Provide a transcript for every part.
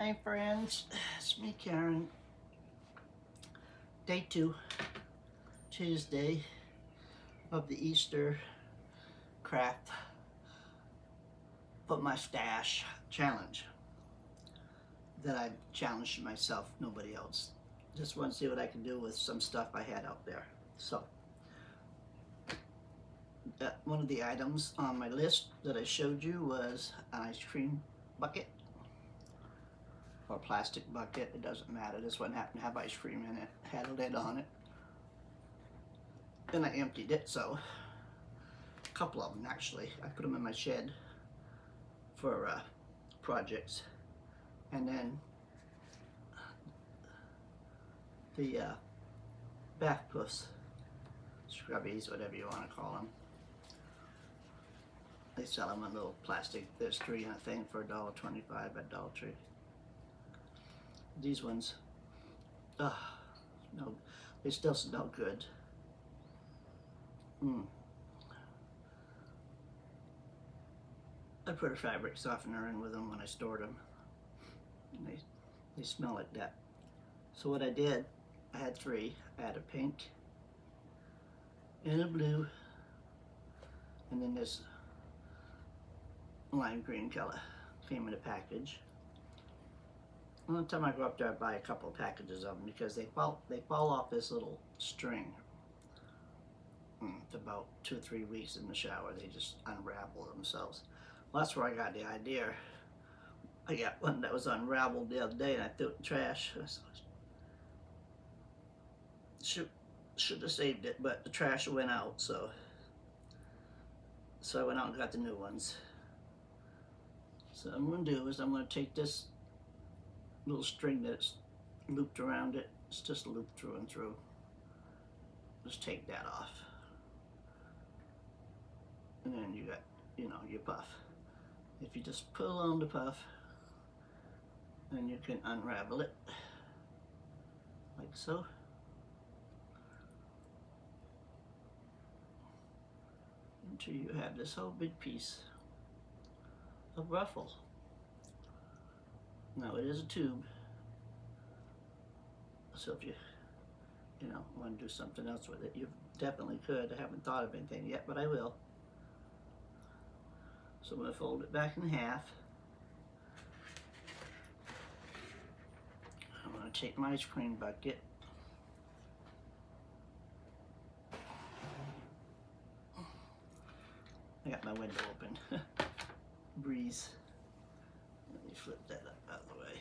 Hey friends, it's me Karen. Day 2, Tuesday of the Easter craft put my stash challenge that I challenged myself, nobody else. Just want to see what I can do with some stuff I had out there. So one of the items on my list that I showed you was an ice cream bucket or plastic bucket, it doesn't matter. This one happened to have ice cream in it, had a lid on it, and I emptied it. So a couple of them actually, I put them in my shed for projects. And then the bath puffs, scrubbies, whatever you want to call them, they sell them in little plastic. There's 3 in a thing for $1.25 at Dollar Tree. These ones, no, they still smell good. I put a fabric softener in with them when I stored them. And they smell like that. So what I did, I had 3. I had a pink and a blue, and then this lime green color came in a package. One time I go up there, I buy a couple of packages of them because they fall off this little string. It's about 2 or 3 weeks in the shower, they just unravel themselves. Well, that's where I got the idea. I got one that was unraveled the other day and I threw it in the trash. Should have saved it, but the trash went out, so I went out and got the new ones. So what I'm going to do is I'm going to take this little string that's looped around it. It's just looped through and through. Just take that off. And then you got, your puff. If you just pull on the puff, then you can unravel it like so. Until you have this whole big piece of ruffle. Now it is a tube, so if you want to do something else with it, you definitely could. I haven't thought of anything yet, but I will. So I'm going to fold it back in half. I'm going to take my ice cream bucket. I got my window open. Breeze. Let me flip that up out of the way.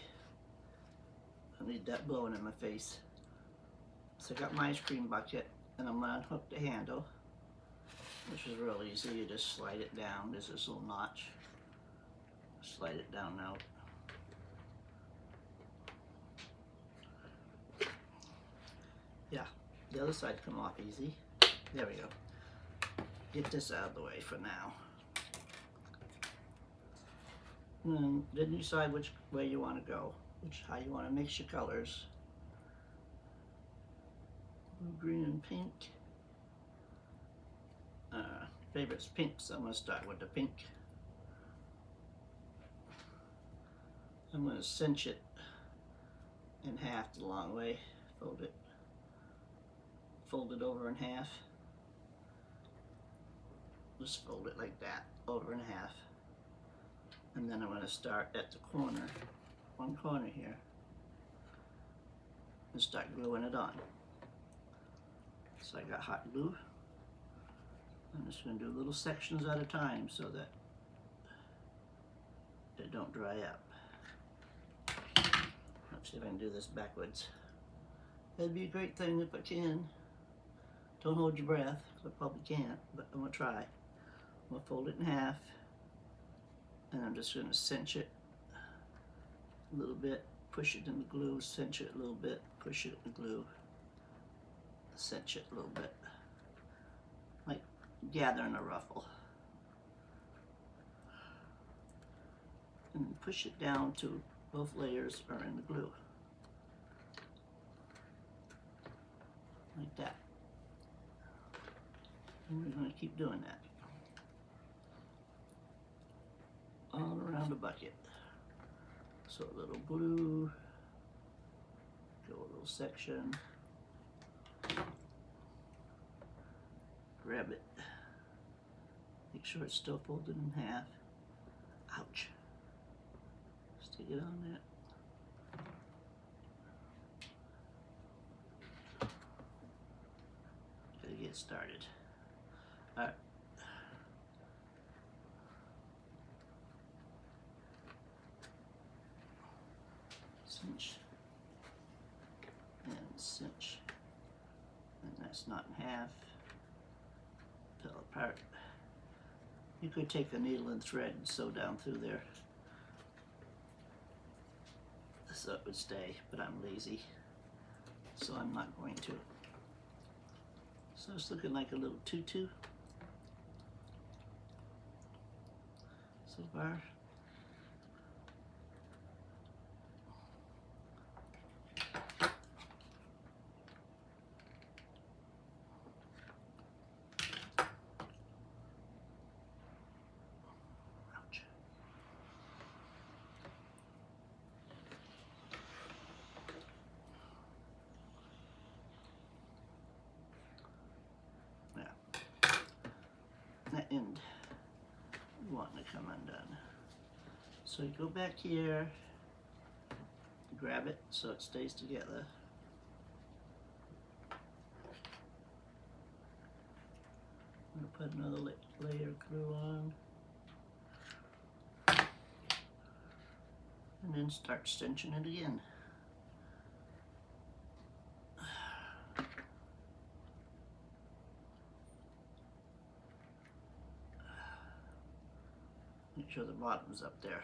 I need that blowing in my face. So I got my ice cream bucket, and I'm going to unhook the handle, which is real easy. You just slide it down. There's this little notch. Slide it down out. Yeah, the other side come off easy. There we go. Get this out of the way for now. And then you decide which way you want to go, how you want to mix your colors. Blue, green, and pink. Favorite's pink, so I'm going to start with the pink. I'm going to cinch it in half the long way. Fold it over in half. Just fold it like that, over in half. And then I'm going to start at the corner, one corner here, and start gluing it on. So I got hot glue. I'm just going to do little sections at a time so that they don't dry up. Let's see if I can do this backwards. That'd be a great thing if I can. Don't hold your breath, because I probably can't, but I'm going to try. I'm going to fold it in half, and I'm just going to cinch it a little bit, push it in the glue, cinch it a little bit, push it in the glue, cinch it a little bit, like gathering a ruffle. And push it down to both layers are in the glue. Like that. And we're going to keep doing that all around the bucket. So a little glue, go a little section, grab it, make sure it's still folded in half. Ouch. Stick it on that. Gotta get started. All right. Cinch and cinch, and that's not in half. Fell apart. You could take a needle and thread and sew down through there so it would stay, but I'm lazy, so I'm not going to. So it's looking like a little tutu so far. Ouch. Yeah. That end wanting to come undone. So you go back here, grab it so it stays together. I'm going to put another layer of glue on. And then start cinching it again. Make sure the bottom's up there.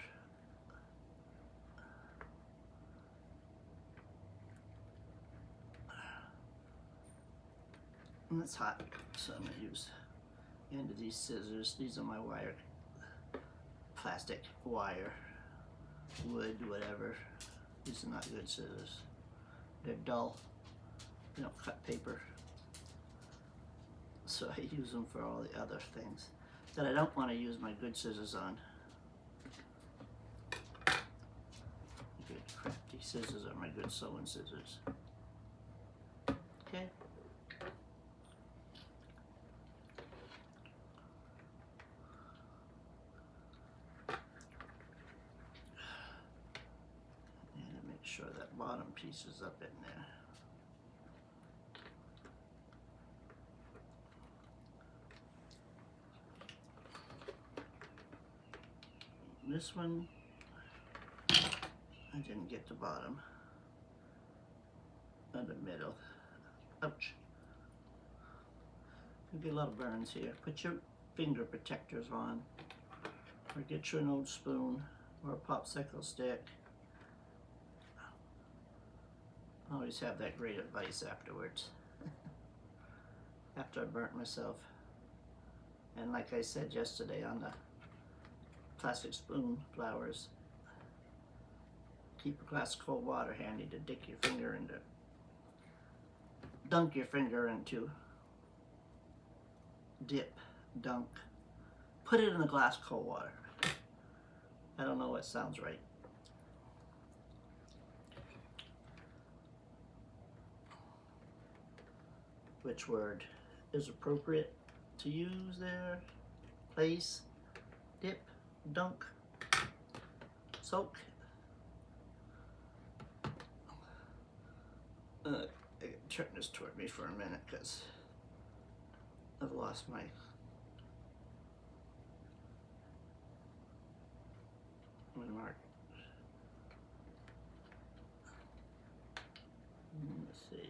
And it's hot, so I'm going to use the end of these scissors. These are my wire, plastic wire, wood, whatever. These are not good scissors. They're dull. They don't cut paper. So I use them for all the other things that I don't want to use my good scissors on. Good crafty scissors are my good sewing scissors. Okay. And make sure that bottom piece is up in there. This one, I didn't get the bottom or the middle. Ouch. You get a lot of burns here. Put your finger protectors on, or get you an old spoon or a popsicle stick. I always have that great advice afterwards, after I burnt myself. And like I said yesterday on the plastic spoon flowers, keep a glass of cold water handy to dunk your finger into. Dip, dunk. Put it in a glass of cold water. I don't know what sounds right. Which word is appropriate to use there? Place, dip, dunk, soak. I can turn this toward me for a minute because I've lost my mark. Let's see.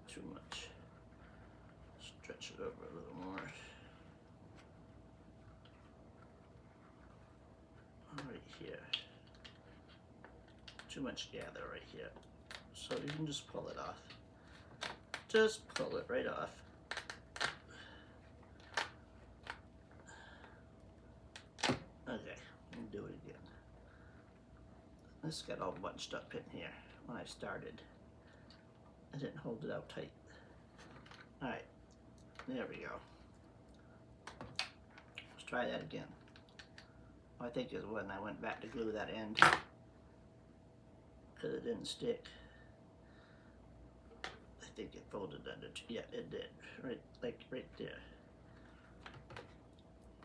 Too much. Stretch it over a little more. Right here. Too much gather right here. So you can just pull it off. Just pull it right off. Okay, and do it again. This got all bunched up in here when I started. I didn't hold it out tight. All right, there we go. Let's try that again. I think it was when I went back to glue that end because it didn't stick. I think it folded under, yeah, it did, right, like right there.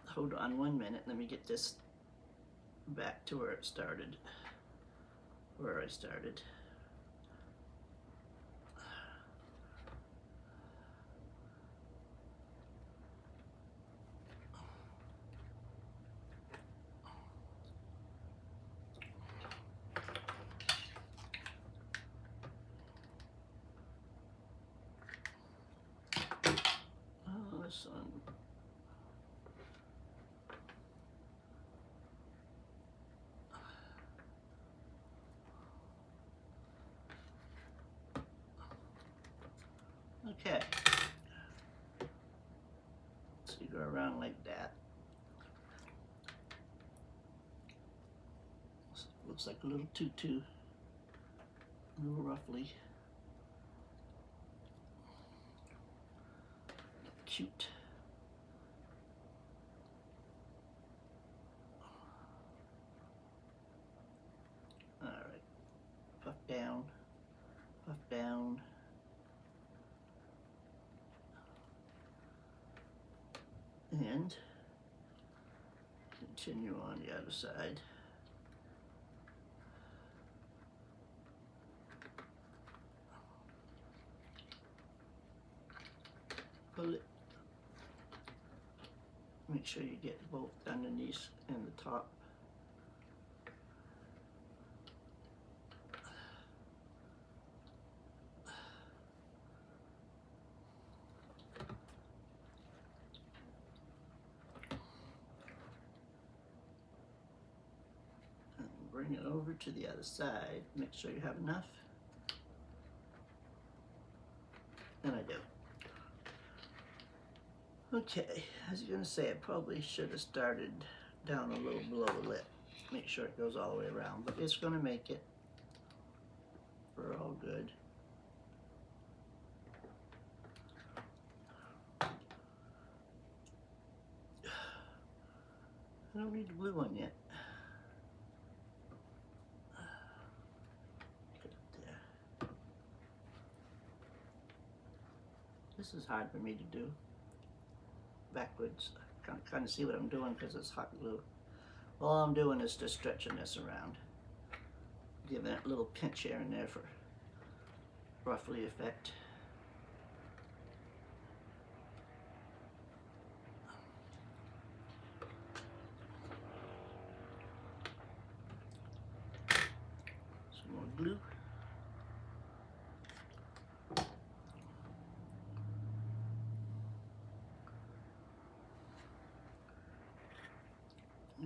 Hold on 1 minute, let me get this back to where it started, where I started. Oh, this one. Okay. So you go around like that. Looks like a little tutu, a little roughly. Cute. All right, puff down, puff down. And continue on the other side. Pull it. Make sure you get both underneath and the top. And bring it over to the other side. Make sure you have enough. And I do. Okay, I was gonna say I probably should have started down a little below the lip. Make sure it goes all the way around, but it's gonna make it. We're all good. I don't need the blue one yet. Put it there. This is hard for me to do. Backwards. I kind of see what I'm doing because it's hot glue. All I'm doing is just stretching this around, giving it a little pinch here and there for roughly effect. Some more glue.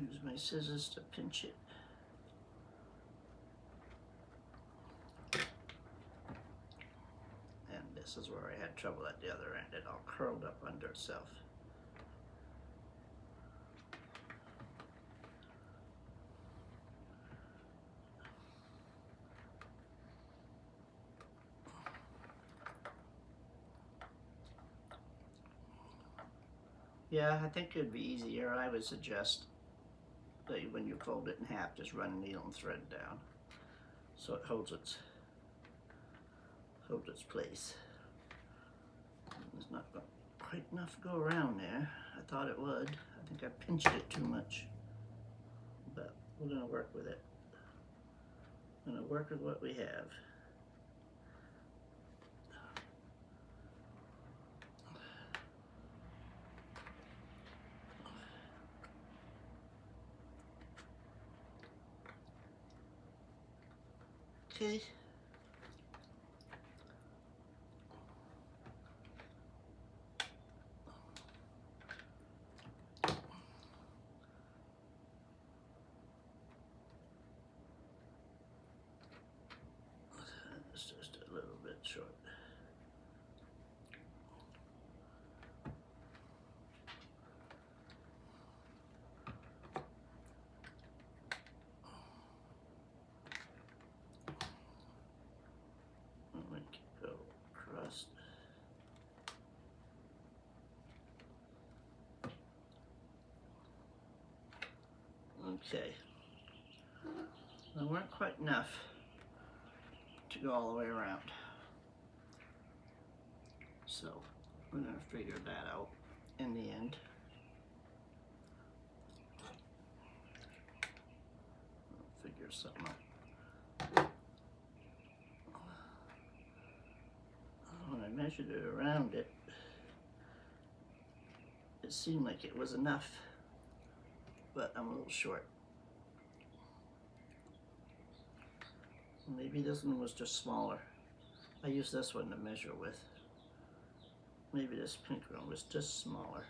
Use my scissors to pinch it. And this is where I had trouble at the other end. It all curled up under itself. Yeah, I think it would be easier. I would suggest that when you fold it in half, just run a needle and thread down so it holds its place. There's not quite enough to go around there. I thought it would. I think I pinched it too much, but we're gonna work with it. We're gonna work with what we have. Okay. It's just a little bit short. Go across. Okay. They weren't quite enough to go all the way around. So we're going to figure that out in the end. Figure something out. When I measured it around it, it seemed like it was enough, but I'm a little short. Maybe this one was just smaller. I used this one to measure with. Maybe this pink one was just smaller.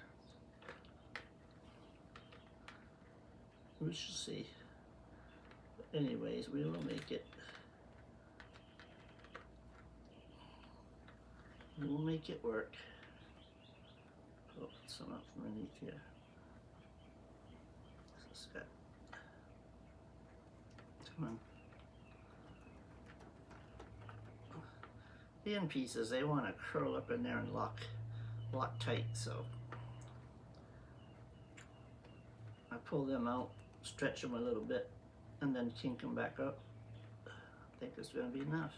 We shall see. But anyways, we will make it. We'll make it work. Pull some up from underneath here. This is good. Come on. The end pieces, they want to curl up in there and lock tight, so I pull them out, stretch them a little bit, and then kink them back up. I think it's going to be enough.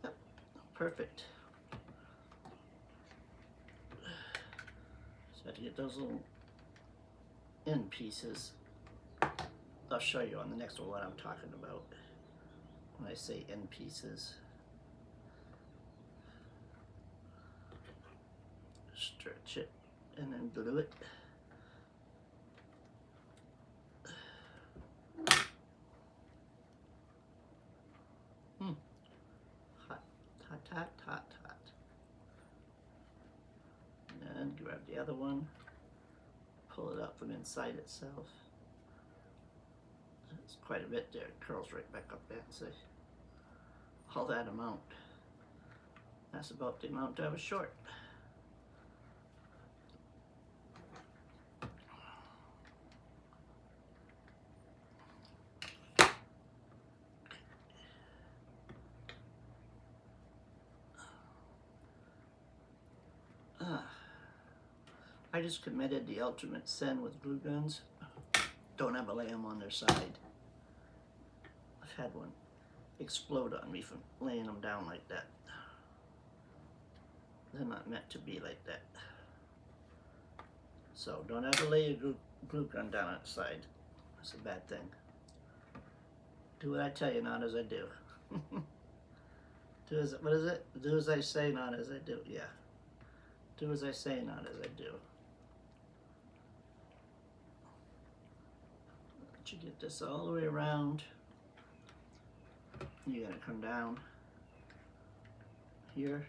Yep, perfect. So I have to get those little end pieces. I'll show you on the next one what I'm talking about when I say end pieces. Stretch it and then glue it. Hot, hot, hot, hot, hot. And then grab the other one, pull it up from inside itself. It's quite a bit there. It curls right back up there. See, all that amount. That's about the amount I was short. I just committed the ultimate sin with glue guns. Don't ever lay them on their side. I've had one explode on me from laying them down like that. They're not meant to be like that. So don't ever lay your glue gun down on its side. That's a bad thing. Do what I tell you, not as I do. What is it? Do as I say, not as I do. Yeah. Do as I say, not as I do. Let you get this all the way around. You're going to come down here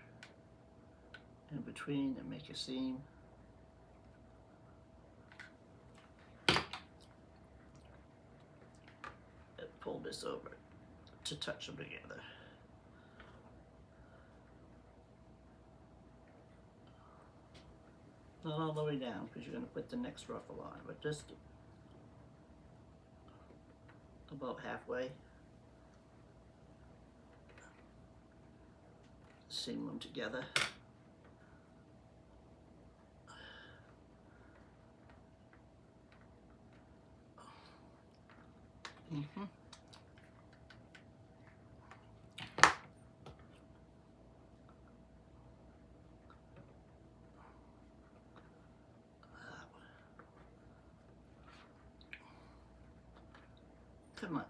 in between and make a seam. And pull this over to touch them together. Not all the way down because you're going to put the next ruffle on, but just about halfway. Seam them together. Come on.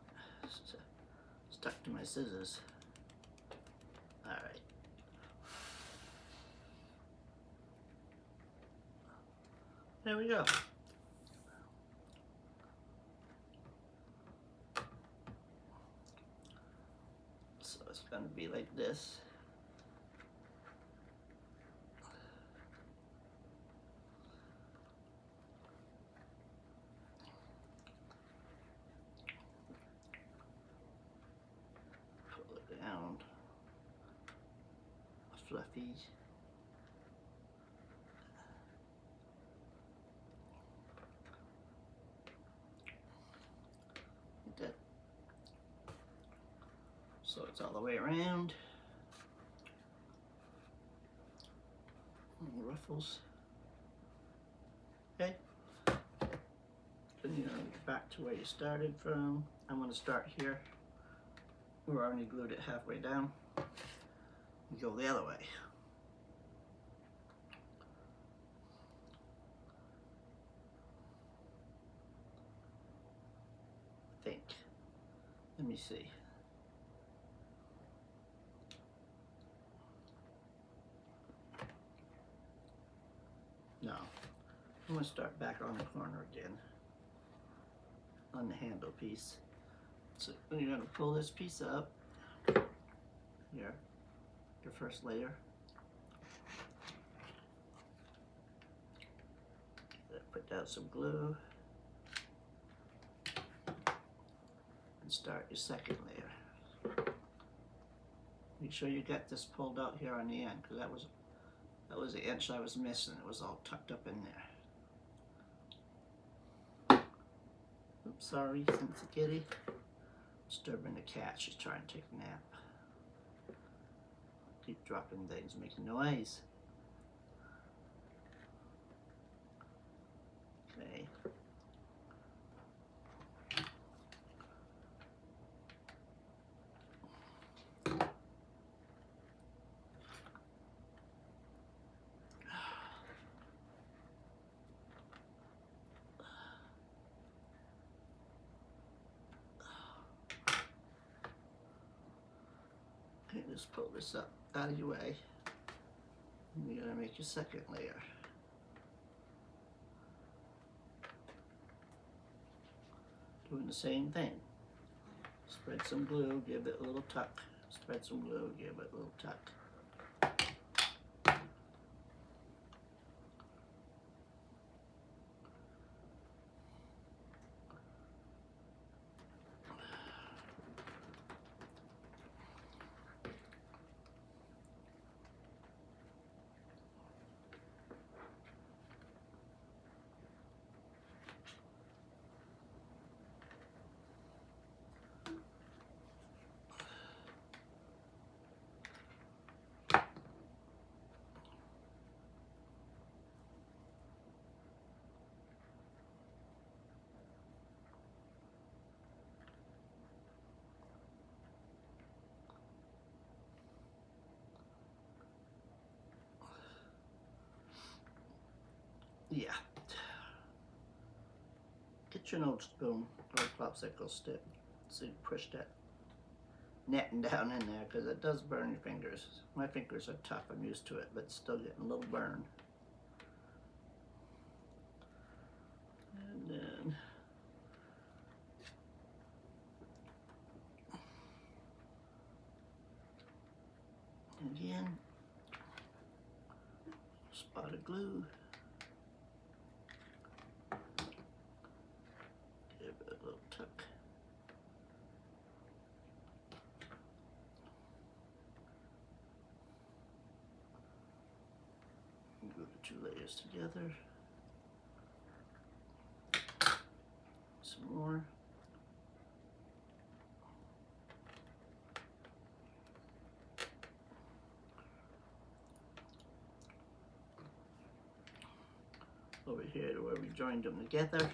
Stuck to my scissors. All right. There we go. So it's going to be like this. Pull it down. Fluffy. Like that. So it's all the way around. Little ruffles. Okay? Then you're going to get back to where you started from. I'm going to start here. We're already glued it halfway down. You go the other way. I think. Let me see. No. I'm going to start back on the corner again. On the handle piece. So you're going to pull this piece up. Here. Your first layer. Put down some glue. And start your second layer. Make sure you get this pulled out here on the end, because that was the inch I was missing. It was all tucked up in there. Oops, sorry, since the kitty. Disturbing the cat, she's trying to take a nap. Keep dropping things, making noise. Okay. Okay, just pull this up out of your way. And you're gonna make your second layer. Doing the same thing. Spread some glue, give it a little tuck. Spread some glue, give it a little tuck. Yeah. Get your old spoon or popsicle stick so you push that netting down in there, because it does burn your fingers. My fingers are tough, I'm used to it, but still getting a little burn. And then again, spot of glue. Give it a little tuck. Glue the two layers together. Some more. Over here to where we joined them together. Okay.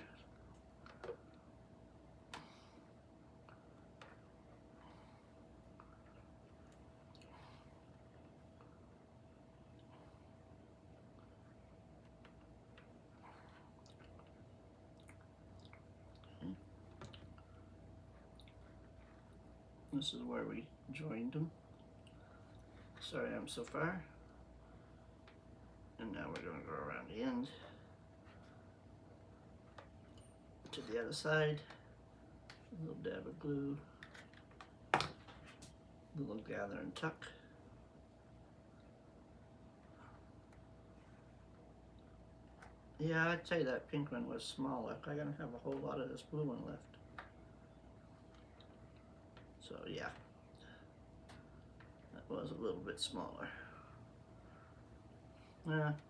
This is where we joined them. Sorry I'm so far. And now we're going to go around the end to the other side. A little dab of glue, a little gather and tuck. Yeah, I'd say that pink one was smaller. I'm gonna have a whole lot of this blue one left. So yeah, that was a little bit smaller.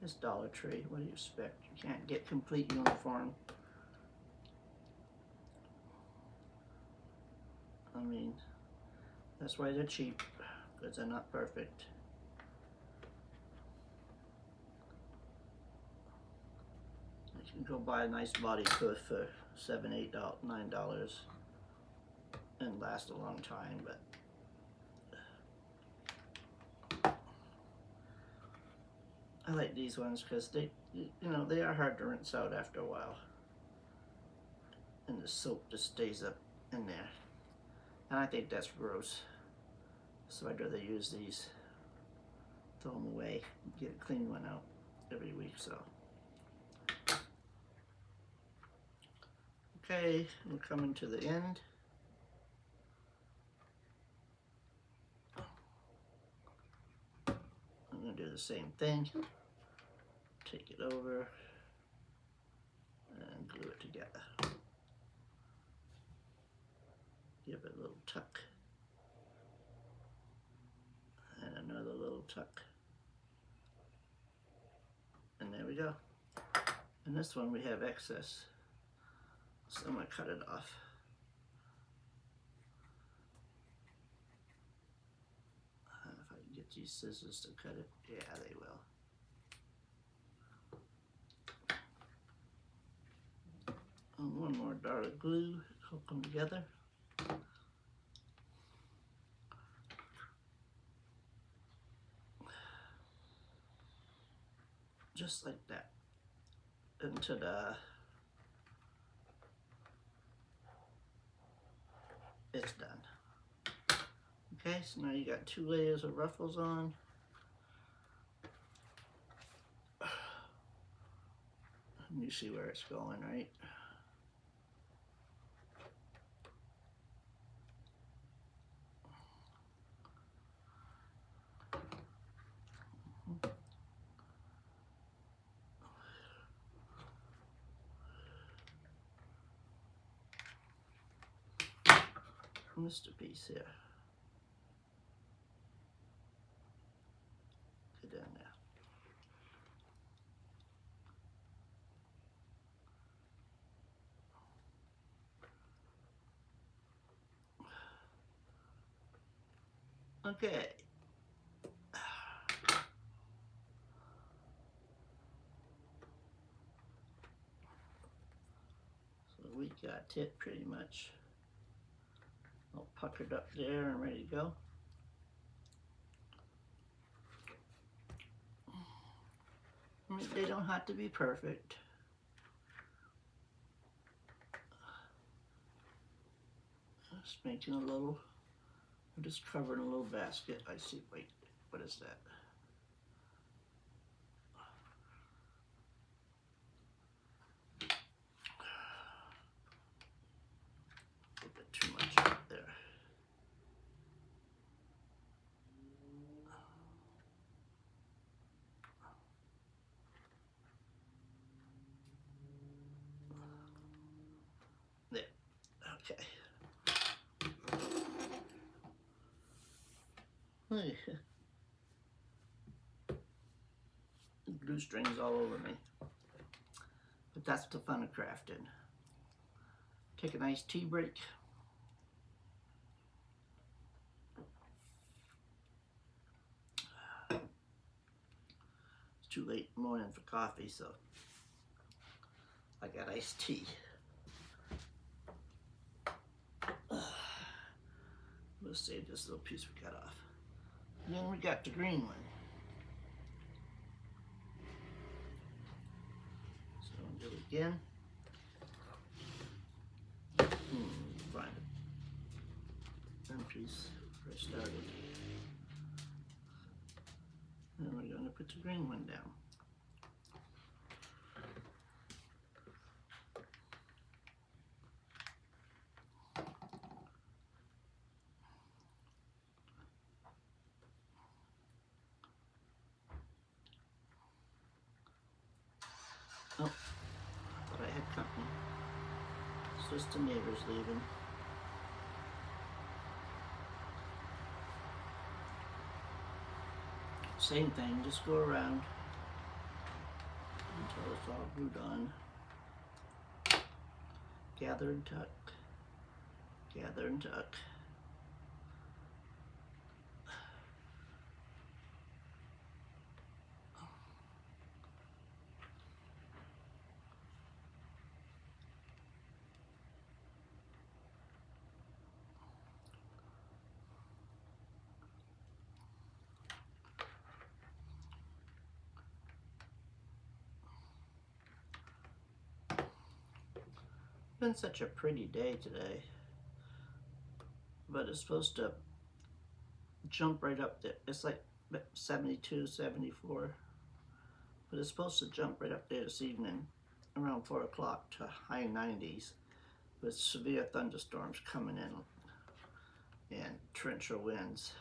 It's Dollar Tree. What do you expect? You can't get complete uniform. I mean, that's why they're cheap, because they're not perfect. can go buy a nice body hood for $7, $8, $9 and last a long time, but I like these ones because they, you know, they are hard to rinse out after a while, and the soap just stays up in there, and I think that's gross. So I'd rather use these, throw them away, get a clean one out every week. So okay, we're coming to the end. I'm gonna do the same thing. Take it over and glue it together. Give it a little tuck and another little tuck, and there we go. And this one we have excess, so I'm gonna cut it off. If I can get these scissors to cut it, yeah, they will. And one more dart of glue, hook them together. Just like that, into the, it's done. Okay, so now you got 2 layers of ruffles on. And you see where it's going, right? Missed a piece here. Get in there. Okay. So we got it pretty much all puckered up there and ready to go. I mean, they don't have to be perfect. Just making a little, I'm just covering a little basket. I see, wait, what is that? A bit too much up there. There, okay. Hey. Glue strings all over me. But that's the fun of crafting. Take a nice tea break. It's too late in the morning for coffee, so I got iced tea. We'll save this little piece we cut off. And then we got the green one. So I'll do it again. Find it. One piece where I started. And then we're going to put the green one down. Oh, I thought I had company. It's just the neighbors leaving. Same thing, just go around until it's all glued on. Gather and tuck, gather and tuck. been such a pretty day today, but it's supposed to jump right up there. It's like 72, 74, but it's supposed to jump right up there this evening around 4 o'clock to high 90s with severe thunderstorms coming in and torrential winds,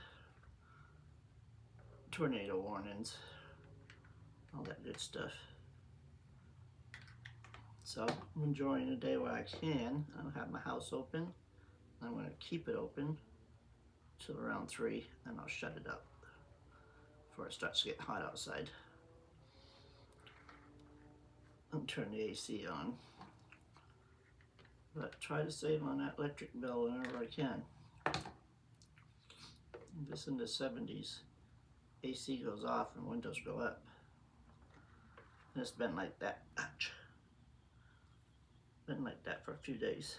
tornado warnings, all that good stuff. So I'm enjoying the day where I can. I'll have my house open. I'm going to keep it open till around 3, and I'll shut it up before it starts to get hot outside. I'll turn the AC on, but try to save on that electric bill whenever I can. If it's in the 70s, AC goes off and windows go up. And it's been like that. Ouch. Been like that for a few days.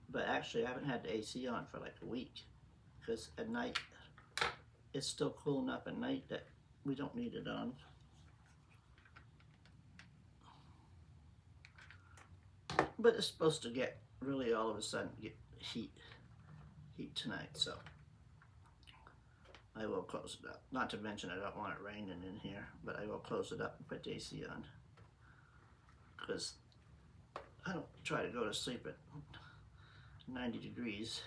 But actually I haven't had the AC on for like a week, because at night it's still cool enough at night that we don't need it on. But it's supposed to get really all of a sudden get heat tonight, so I will close it up. Not to mention I don't want it raining in here, but I will close it up and put the AC on, because I don't try to go to sleep at 90 degrees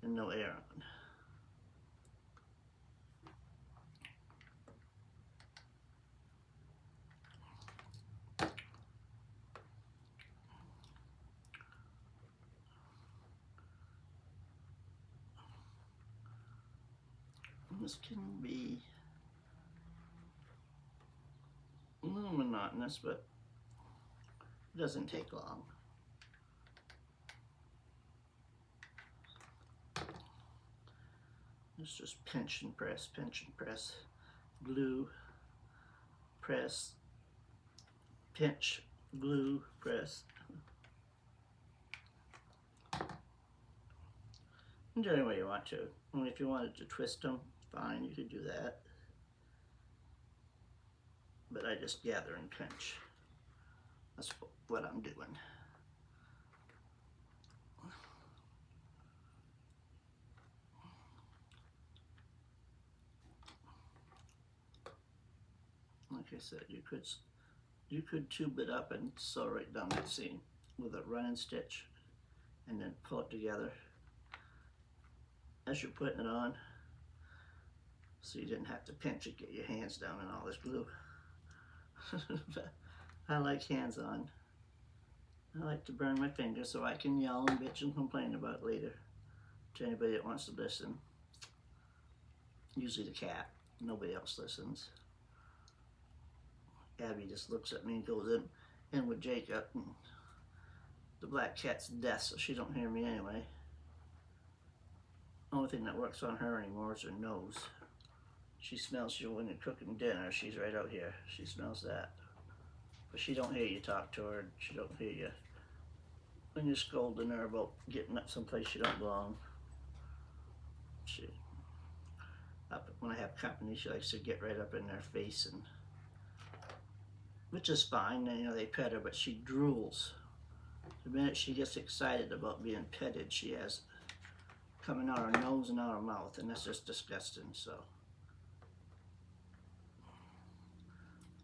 and no air on. This can be a little monotonous, but it doesn't take long. It's just pinch and press, glue, press, pinch, glue, press. Do it any way you want to. I mean, if you wanted to twist them, fine, you could do that. But I just gather and pinch. That's what I'm doing. Like I said, you could tube it up and sew right down that seam with a running stitch and then pull it together as you're putting it on, so you didn't have to pinch it, get your hands down in all this glue. I like hands on. I like to burn my fingers so I can yell and bitch and complain about it later to anybody that wants to listen. Usually the cat. Nobody else listens. Abby just looks at me and goes in with Jacob. And the black cat's deaf, so she don't hear me anyway. Only thing that works on her anymore is her nose. She smells you when you're cooking dinner. She's right out here. She smells that. But she don't hear you talk to her. She don't hear you when you're scolding her about getting up someplace she don't belong. When I have company, she likes to get right up in their face, and which is fine. You know, they pet her, but she drools. The minute she gets excited about being petted, she has coming out her nose and out her mouth, and that's just disgusting. So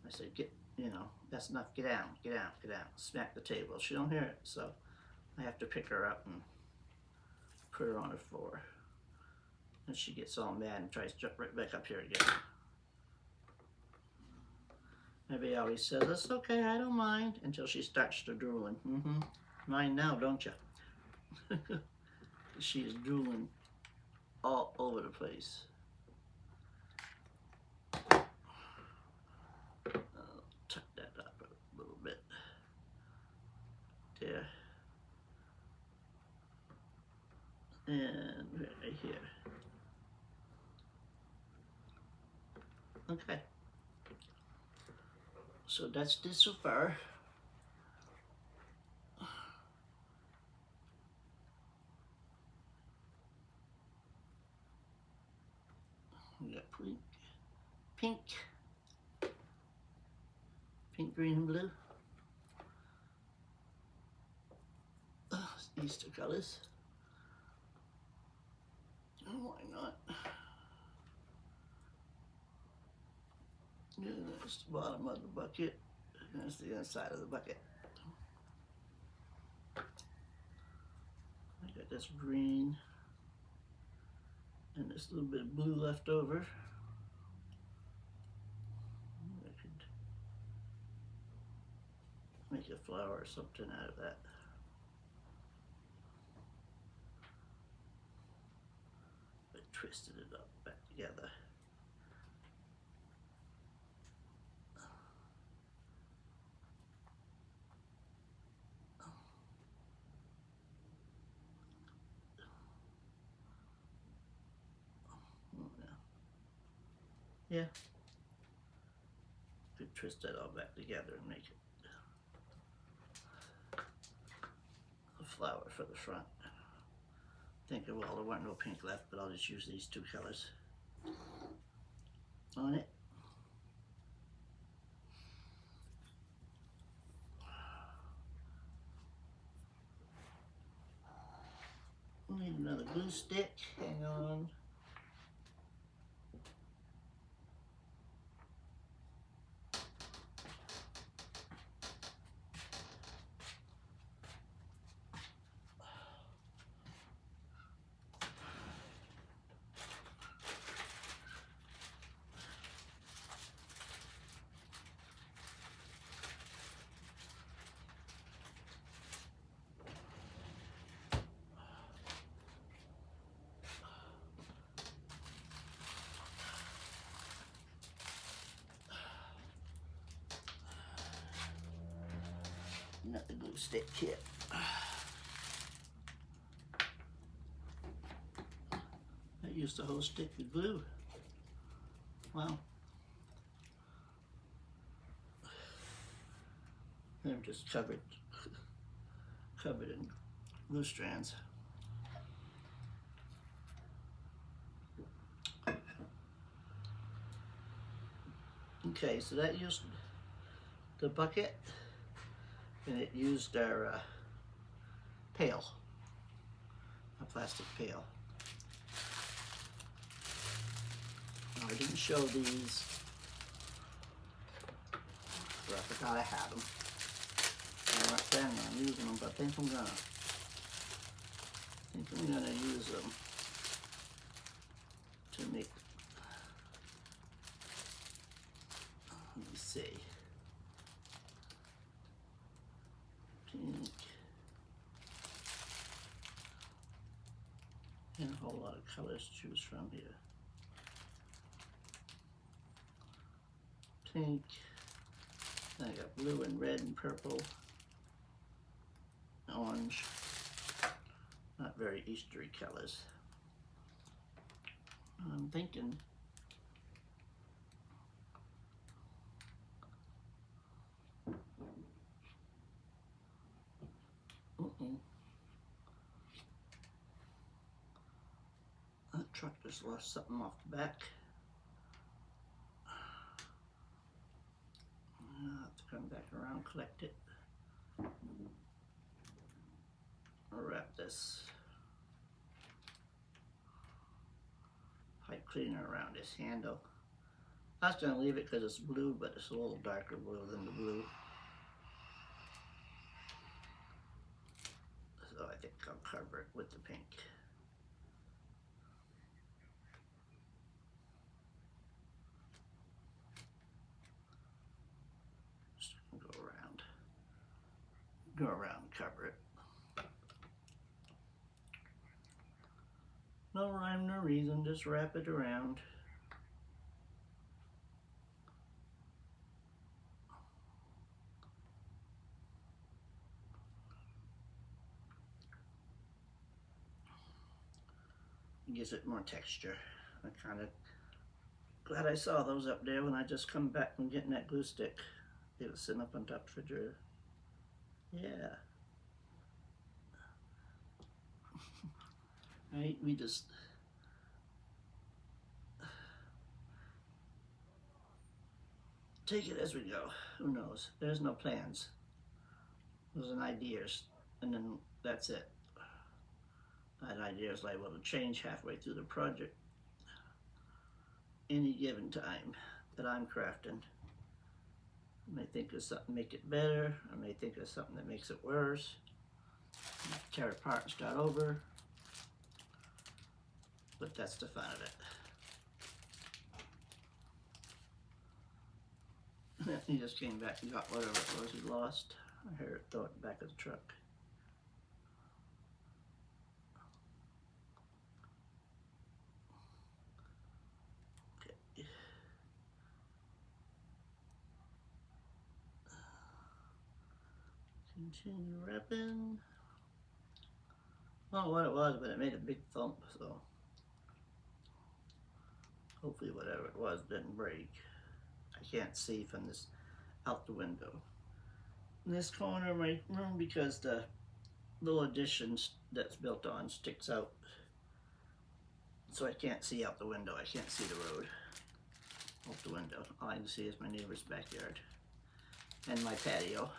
I say, that's enough. Get down, get down, get down. Smack the table. She don't hear it, so I have to pick her up and put her on the floor. And she gets all mad and tries to jump right back up here again. Everybody always says, "It's okay, I don't mind," until she starts to drooling. Mind now, don't you? She is drooling all over the place. I'll tuck that up a little bit. There. And right here. Okay. So that's this so far. We got pink, green, and blue. Easter colors. And why not? Yeah, that's the bottom of the bucket. And that's the inside of the bucket. I got this green and this little bit of blue left over. I could make a flower or something out of that. I twisted it up back together. Yeah. Could twist that all back together and make it a flower for the front. Thinking, well, there weren't no pink left, but I'll just use these two colors on it. Need another glue stick. Hang on. Not the glue stick kit. That used a whole stick of glue. Wow. I'm just covered in glue strands. Okay, so that used the bucket, and it used our pail, a plastic pail. Now, I didn't show these, or I forgot I had them. I'm not planning on using them, but I think I'm gonna use them to make. Let me see. Pink. And a whole lot of colors to choose from here. Pink. Then I got blue and red and purple. Orange. Not very Eastery colors. I'm thinking that truck just lost something off the back. I'll have to come back around, collect it. I'll wrap this pipe cleaner around this handle. I was going to leave it because it's blue, but it's a little darker blue than the blue. So I think I'll cover it with the pink. Just go around and cover it. No rhyme, no reason, just wrap it around. It gives it more texture. I'm kind of glad I saw those up there when I just come back from getting that glue stick. It was sitting up on top of the refrigerator. Yeah. Right, we just take it as we go. Who knows? There's no plans. Those are ideas, and then that's it. That idea is liable to change halfway through the project any given time that I'm crafting. I may think of something to make it better. I may think of something that makes it worse. Tear it apart and start over. But that's the fun of it. He just came back and got whatever it was he lost. I heard it throw it in the back of the truck. Okay. Continue wrapping. I don't know what it was, but it made a big thump, so hopefully whatever it was didn't break. I can't see from this out the window. In this corner of my room, because the little addition that's built on sticks out, so I can't see out the window. I can't see the road out the window. All I can see is my neighbor's backyard and my patio.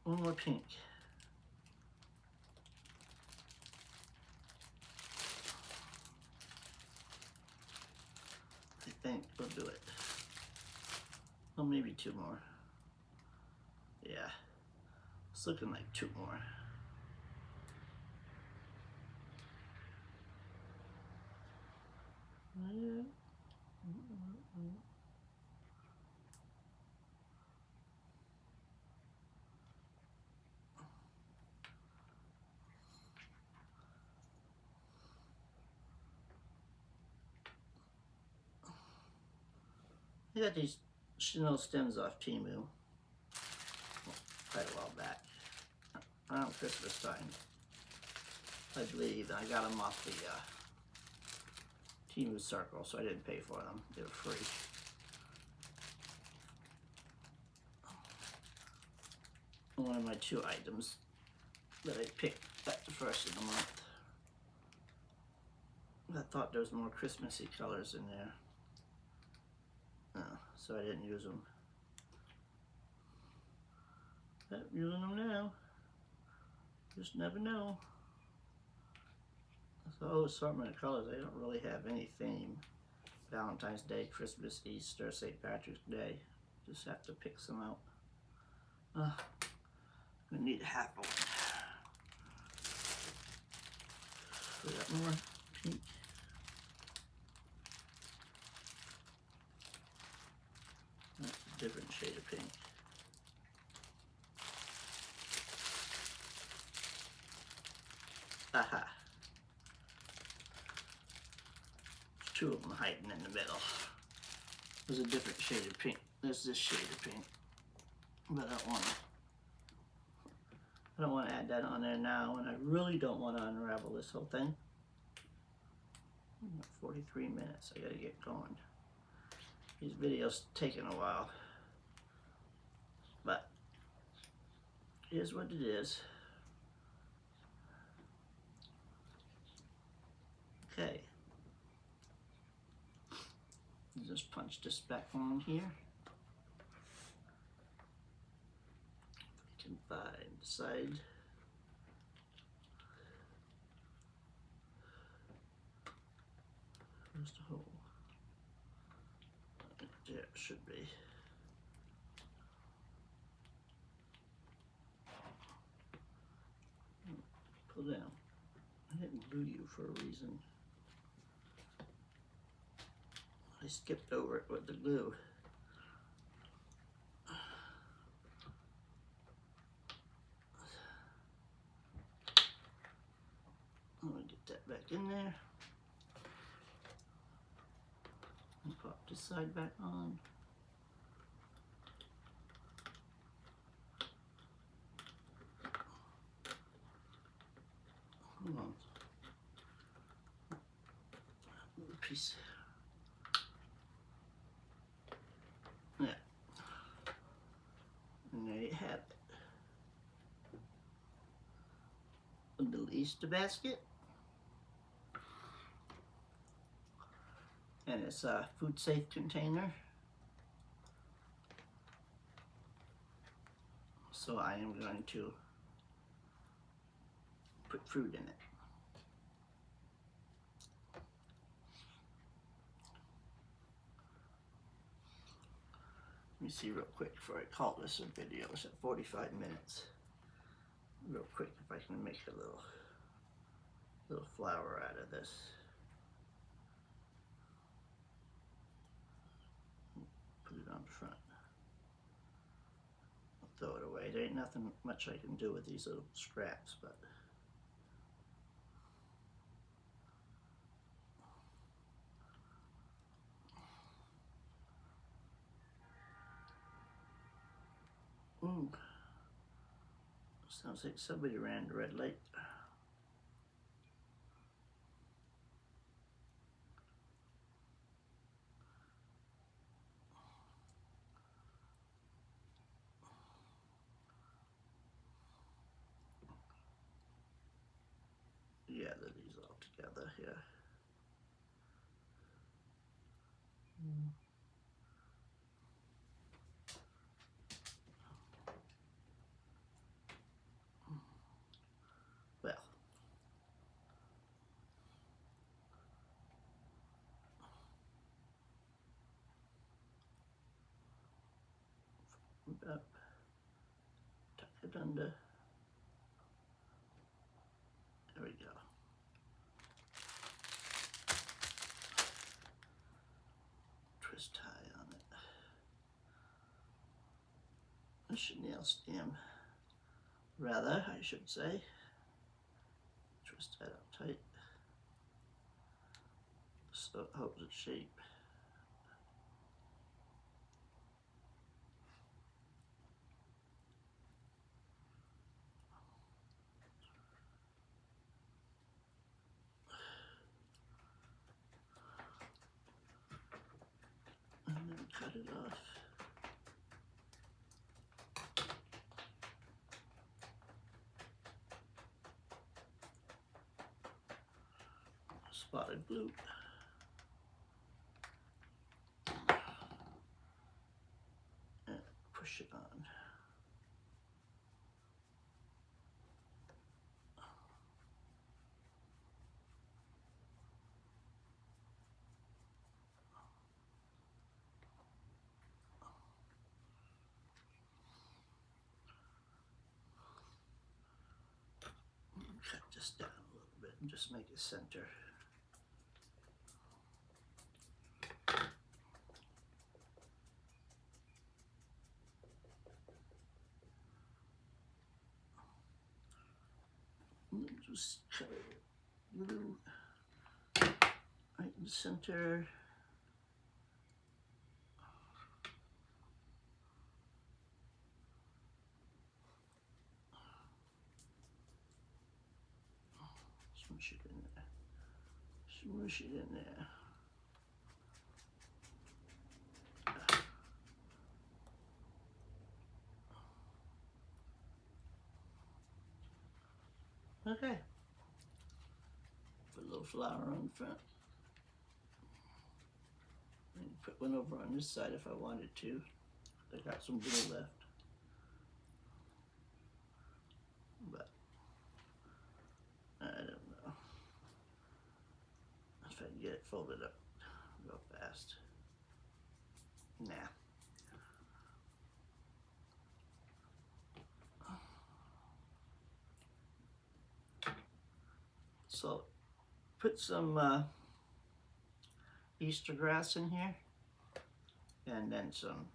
One more pink. I think we'll do it. Well, maybe two more. Yeah, it's looking like two more. Yeah. I got these Chanel stems off Temu quite a while back, around Christmas time, I believe, and I got them off the Temu Circle, so I didn't pay for them. They were free. One of my two items that I picked at the first of the month. I thought there was more Christmassy colors in there, so I didn't use them. But using them now. Just never know. So, whole assortment of colors. I don't really have any theme. Valentine's Day, Christmas, Easter, St. Patrick's Day. Just have to pick some out. I'm gonna need a half of one. We got more pink. That's a different shade of pink. Aha. There's two of them hiding in the middle. There's a different shade of pink. There's this shade of pink. But I don't want to add that on there now, and I really don't want to unravel this whole thing. 43 minutes, I gotta get going. These videos taking a while, but it is what it is. Okay, just punch this back on here. If I can find the side. Where's the hole? There it should be. Pull down. I didn't glue you for a reason. I skipped over it with the glue. I'm gonna get that back in there. And pop this side back on. Hold on. Little piece. Yeah. And there you have it. And the Easter basket. And it's a food safe container. So I am going to put fruit in it. Let me see real quick before I call this a video. It's at 45 minutes. Real quick, if I can make a little flower out of this. Put it on front. I'll throw it away. There ain't nothing much I can do with these little scraps, but ooh. Sounds like somebody ran the red light. Gather these all together here. Well, up, tuck it under. There we go. Twist tie on it. A chenille stem, rather, I should say. Twist that up tight so it holds its shape. And then cut it off. Spotted glue. And push it on. Cut this down a little bit and just make it center. And then just cut it glue right in the center. Smoosh it in there. Smoosh it in there. Okay. Put a little flower on the front. And put one over on this side if I wanted to. I got some glue left. But I don't know if I can get it folded up real fast. Nah. So put some Easter grass in here, and then some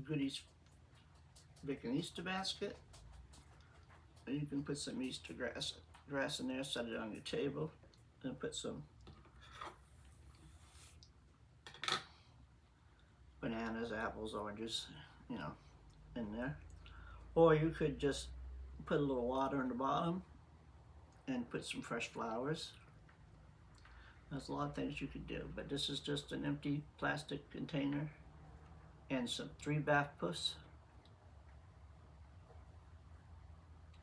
goodies, make an Easter basket. And you can put some Easter grass in there, set it on your table, and put some bananas, apples, oranges, you know, in there. Or you could just put a little water in the bottom and put some fresh flowers. There's a lot of things you could do, but this is just an empty plastic container and some 3 bath puss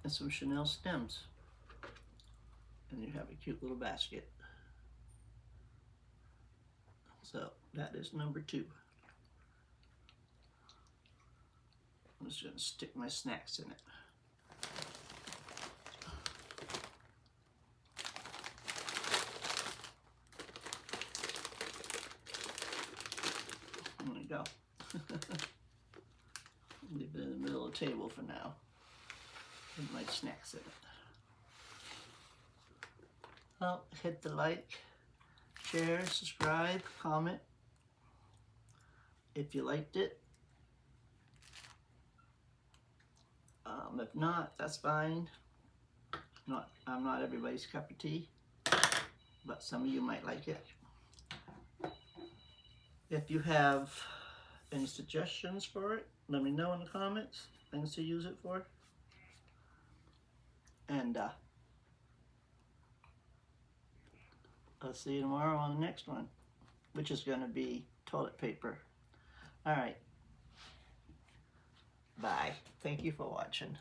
and some chenille stems. And you have a cute little basket. So that is number 2. I'm just going to stick my snacks in it. There we go. Leave it in the middle of the table for now. Put my snacks in it. Well, hit the like, share, subscribe, comment if you liked it. If not, that's fine. I'm not everybody's cup of tea, but some of you might like it. If you have any suggestions for it, let me know in the comments, things to use it for. And I'll see you tomorrow on the next one, which is going to be toilet paper. All right. Bye. Thank you for watching.